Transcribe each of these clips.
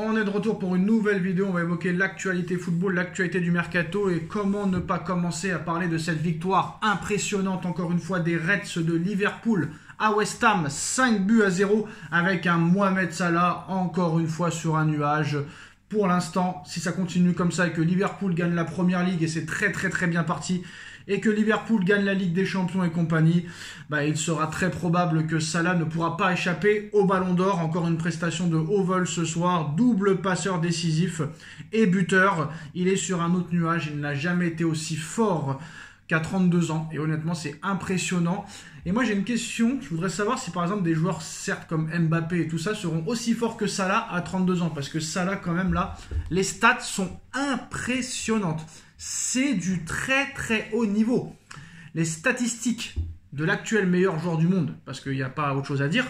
on est de retour pour une nouvelle vidéo. On va évoquer l'actualité football, l'actualité du mercato et comment ne pas commencer à parler de cette victoire impressionnante, encore une fois, des Reds de Liverpool à West Ham, 5-0 avec un Mohamed Salah, encore une fois sur un nuage. Pour l'instant, si ça continue comme ça et que Liverpool gagne la Première Ligue, et c'est très bien parti, et que Liverpool gagne la Ligue des Champions et compagnie, il sera très probable que Salah ne pourra pas échapper au Ballon d'Or. Encore une prestation de haut vol ce soir, double passeur décisif et buteur. Il est sur un autre nuage, il n'a jamais été aussi fort qu'à 32 ans, et honnêtement c'est impressionnant. Et moi j'ai une question, je voudrais savoir si par exemple des joueurs certes comme Mbappé et tout ça seront aussi forts que Salah à 32 ans, parce que Salah quand même là, les stats sont impressionnantes. C'est du très haut niveau. Les statistiques de l'actuel meilleur joueur du monde, parce qu'il n'y a pas autre chose à dire,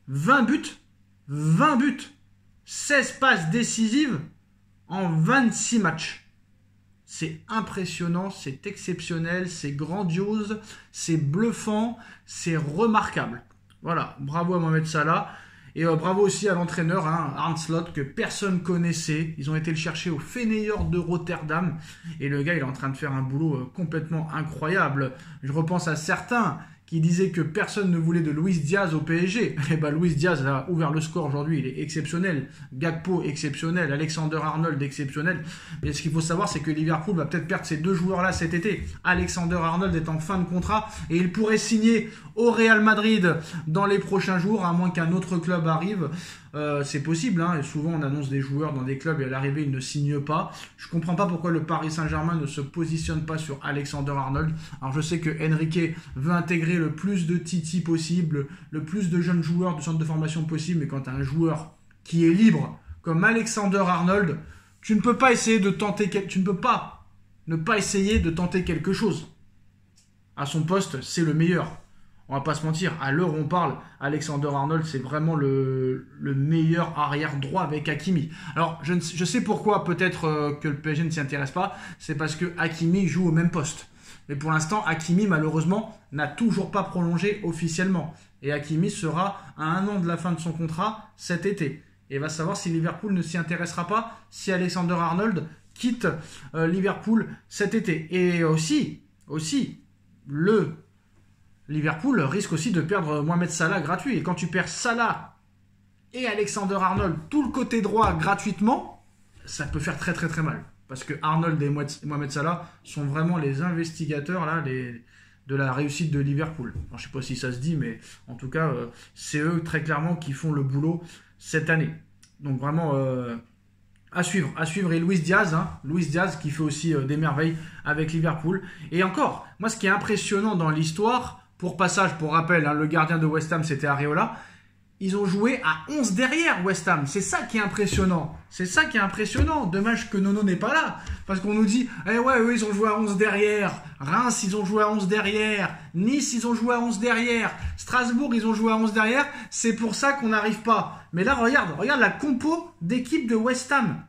20 buts, 16 passes décisives en 26 matchs. C'est impressionnant, c'est exceptionnel, c'est grandiose, c'est bluffant, c'est remarquable. Voilà, bravo à Mohamed Salah. Et bravo aussi à l'entraîneur, Arne Slot, que personne connaissait. Ils ont été le chercher au Feyenoord de Rotterdam. Et le gars, il est en train de faire un boulot complètement incroyable. Je repense à certains qui disaient que personne ne voulait de Luis Diaz au PSG. Et Luis Diaz a ouvert le score aujourd'hui, il est exceptionnel. Gakpo, exceptionnel. Alexander-Arnold, exceptionnel. Mais ce qu'il faut savoir, c'est que Liverpool va peut-être perdre ces deux joueurs-là cet été. Alexander-Arnold est en fin de contrat et il pourrait signer au Real Madrid dans les prochains jours, à moins qu'un autre club arrive. C'est possible, et souvent on annonce des joueurs dans des clubs et à l'arrivée ils ne signent pas. Je ne comprends pas pourquoi le Paris Saint-Germain ne se positionne pas sur Alexander-Arnold. Alors je sais que Enrique veut intégrer le plus de Titi possible, le plus de jeunes joueurs du centre de formation possible, mais quand tu as un joueur qui est libre comme Alexander-Arnold, tu ne peux pas essayer de tenter, tu ne peux pas ne pas essayer de tenter quelque chose. À son poste, c'est le meilleur. On va pas se mentir, à l'heure où on parle, Alexander-Arnold, c'est vraiment le meilleur arrière droit avec Hakimi. Alors, je sais pourquoi peut-être que le PSG ne s'y intéresse pas, c'est parce que Hakimi joue au même poste. Mais pour l'instant, Hakimi, malheureusement, n'a toujours pas prolongé officiellement. Et Hakimi sera à 1 an de la fin de son contrat cet été. Et va savoir si Liverpool ne s'y intéressera pas, si Alexander-Arnold quitte Liverpool cet été. Et aussi, Liverpool risque aussi de perdre Mohamed Salah gratuit. Et quand tu perds Salah et Alexander-Arnold, tout le côté droit gratuitement, ça peut faire très mal. Parce que Arnold et Mohamed Salah sont vraiment les investigateurs là, de la réussite de Liverpool. Alors, je ne sais pas si ça se dit, mais en tout cas, c'est eux très clairement qui font le boulot cette année. Donc vraiment... À suivre, et Luis Diaz qui fait aussi des merveilles avec Liverpool. Et encore, moi ce qui est impressionnant dans l'histoire, pour rappel, le gardien de West Ham c'était Areola, ils ont joué à 11 derrière West Ham, c'est ça qui est impressionnant. Dommage que Nono n'est pas là, parce qu'on nous dit, eux ils ont joué à 11 derrière, Reims ils ont joué à 11 derrière, Nice ils ont joué à 11 derrière, Strasbourg ils ont joué à 11 derrière, c'est pour ça qu'on n'arrive pas. Mais là regarde la compo d'équipe de West Ham,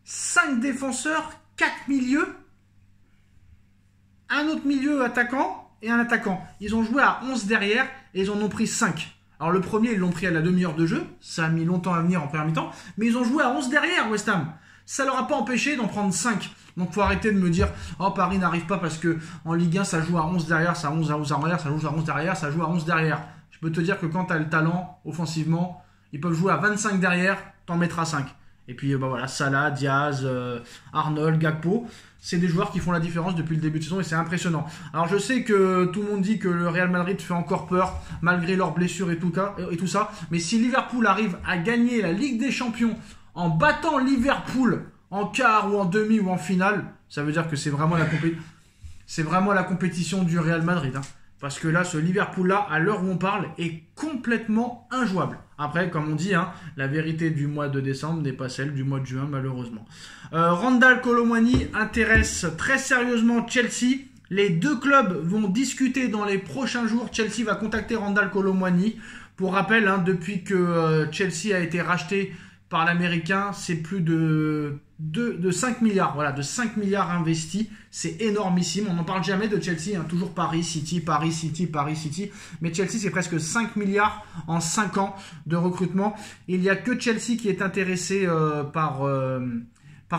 5 défenseurs, 4 milieux, un autre milieu attaquant et un attaquant. Ils ont joué à 11 derrière et ils en ont pris 5. Alors le premier, ils l'ont pris à la demi-heure de jeu. Ça a mis longtemps à venir en première mi-temps. Mais ils ont joué à 11 derrière, West Ham. Ça ne leur a pas empêché d'en prendre 5. Donc il faut arrêter de me dire « Oh, Paris n'arrive pas parce qu'en Ligue 1, ça joue à 11 derrière, ça joue à 11 arrière, ça joue à 11 derrière, ça joue à 11 derrière. » Je peux te dire que quand tu as le talent, offensivement, ils peuvent jouer à 25 derrière, t'en mettras 5. Et puis voilà, Salah, Diaz, Arnold, Gakpo, c'est des joueurs qui font la différence depuis le début de saison et c'est impressionnant. Alors je sais que tout le monde dit que le Real Madrid fait encore peur malgré leurs blessures et tout ça, mais si Liverpool arrive à gagner la Ligue des Champions en battant Liverpool en quart ou en demi ou en finale, ça veut dire que c'est vraiment la compétition du Real Madrid. Parce que là, ce Liverpool-là, à l'heure où on parle, est complètement injouable. Après, comme on dit, la vérité du mois de décembre n'est pas celle du mois de juin, malheureusement. Randal Kolo Muani intéresse très sérieusement Chelsea. Les deux clubs vont discuter dans les prochains jours. Chelsea va contacter Randal Kolo Muani. Pour rappel, depuis que Chelsea a été racheté par l'américain, c'est plus de 5 milliards. Voilà, de 5 milliards investis. C'est énormissime. On n'en parle jamais de Chelsea. Hein, toujours Paris City, Paris City, Paris City. Mais Chelsea, c'est presque 5 milliards en 5 ans de recrutement. Il n'y a que Chelsea qui est intéressé par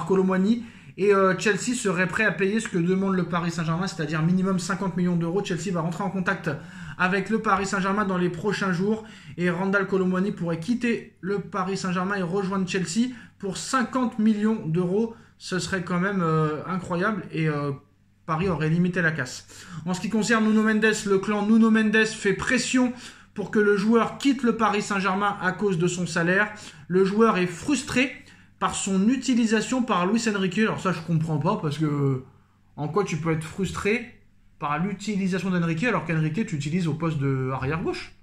Kolo Muani. Et Chelsea serait prêt à payer ce que demande le Paris Saint-Germain, c'est-à-dire minimum 50 millions d'euros. Chelsea va rentrer en contact avec le Paris Saint-Germain dans les prochains jours. Et Randal Kolo Muani pourrait quitter le Paris Saint-Germain et rejoindre Chelsea pour 50 millions d'euros. Ce serait quand même incroyable et Paris aurait limité la casse. En ce qui concerne Nuno Mendes, le clan Nuno Mendes fait pression pour que le joueur quitte le Paris Saint-Germain à cause de son salaire. Le joueur est frustré par son utilisation par Luis Enrique. Alors ça, je comprends pas parce que en quoi tu peux être frustré par l'utilisation d'Enrique alors qu'Enrique tu utilises au poste de arrière gauche.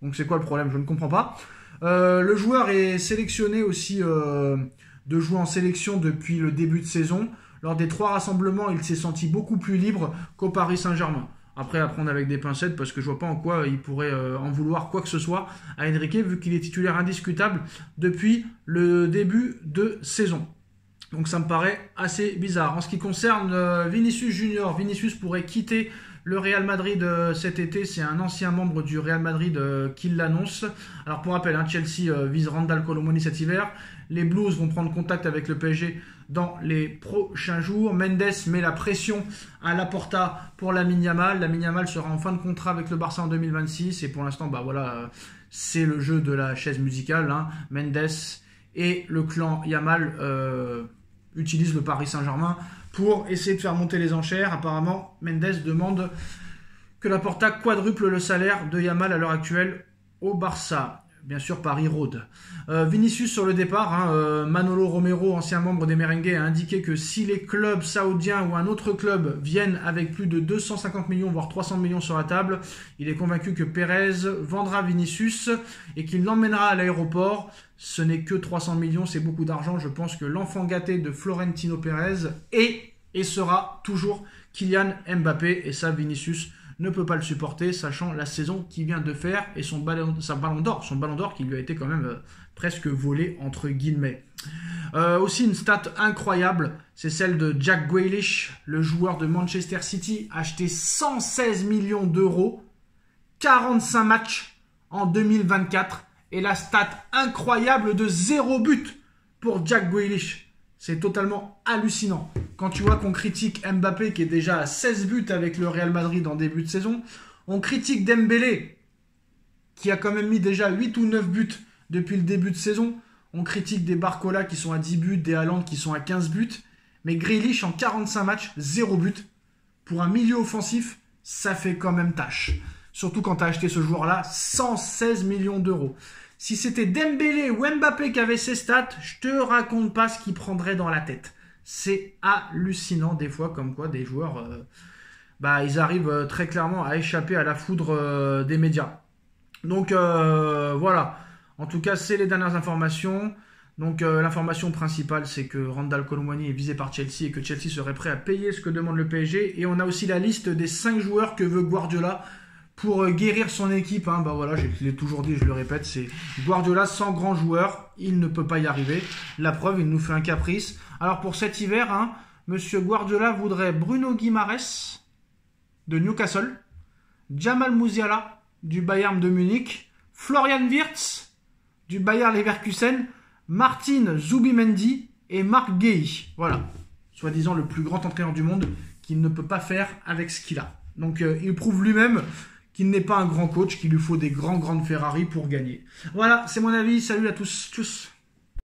Donc c'est quoi le problème? Je ne comprends pas. Le joueur est sélectionné aussi de jouer en sélection depuis le début de saison. Lors des 3 rassemblements, il s'est senti beaucoup plus libre qu'au Paris Saint-Germain. Après, à prendre avec des pincettes parce que je vois pas en quoi il pourrait en vouloir quoi que ce soit à Enrique vu qu'il est titulaire indiscutable depuis le début de saison. Donc ça me paraît assez bizarre. En ce qui concerne Vinicius Junior, Vinicius pourrait quitter le Real Madrid cet été. C'est un ancien membre du Real Madrid qui l'annonce. Alors pour rappel, Chelsea vise Randal Kolo Muani cet hiver. Les Blues vont prendre contact avec le PSG dans les prochains jours. Mendes met la pression à Laporta pour Lamine Yamal. Lamine Yamal sera en fin de contrat avec le Barça en 2026. Et pour l'instant, c'est le jeu de la chaise musicale. Mendes et le clan Yamal utilisent le Paris Saint-Germain pour essayer de faire monter les enchères. Apparemment, Mendes demande que Laporta quadruple le salaire de Yamal à l'heure actuelle au Barça. Bien sûr, Paris rôde. Vinicius sur le départ. Manolo Romero, ancien membre des Merengues, a indiqué que si les clubs saoudiens ou un autre club viennent avec plus de 250 millions, voire 300 millions sur la table, il est convaincu que Pérez vendra Vinicius et qu'il l'emmènera à l'aéroport. Ce n'est que 300 millions, c'est beaucoup d'argent. Je pense que l'enfant gâté de Florentino Pérez est et sera toujours Kylian Mbappé. Et ça, Vinicius ne peut pas le supporter, sachant la saison qu'il vient de faire et son ballon d'or qui lui a été quand même presque volé entre guillemets. Aussi une stat incroyable, c'est celle de Jack Grealish, le joueur de Manchester City, acheté 116 millions d'euros, 45 matchs en 2024 et la stat incroyable de 0 but pour Jack Grealish. C'est totalement hallucinant. Quand tu vois qu'on critique Mbappé qui est déjà à 16 buts avec le Real Madrid en début de saison, on critique Dembélé qui a quand même mis déjà 8 ou 9 buts depuis le début de saison. On critique des Barcola qui sont à 10 buts, des Haaland qui sont à 15 buts. Mais Grealish en 45 matchs, 0 but. Pour un milieu offensif, ça fait quand même tâche. Surtout quand tu as acheté ce joueur-là, 116 millions d'euros. Si c'était Dembélé ou Mbappé qui avait ces stats, je te raconte pas ce qu'ils prendraient dans la tête. C'est hallucinant des fois comme quoi des joueurs, ils arrivent très clairement à échapper à la foudre des médias. Donc voilà, en tout cas c'est les dernières informations. Donc l'information principale c'est que Randal Kolo Muani est visé par Chelsea et que Chelsea serait prêt à payer ce que demande le PSG. Et on a aussi la liste des 5 joueurs que veut Guardiola pour guérir son équipe. Je l'ai toujours dit, je le répète, c'est Guardiola sans grand joueur, il ne peut pas y arriver. La preuve, il nous fait un caprice. Alors pour cet hiver, Monsieur Guardiola voudrait Bruno Guimaraes de Newcastle, Jamal Musiala du Bayern de Munich, Florian Wirtz du Bayer Leverkusen, Martin Zubimendi et Marc Guéhi. Voilà, soi-disant le plus grand entraîneur du monde qu'il ne peut pas faire avec ce qu'il a. Donc il prouve lui-même qu'il n'est pas un grand coach, qu'il lui faut des grandes Ferrari pour gagner. Voilà, c'est mon avis. Salut à tous. Tchuss.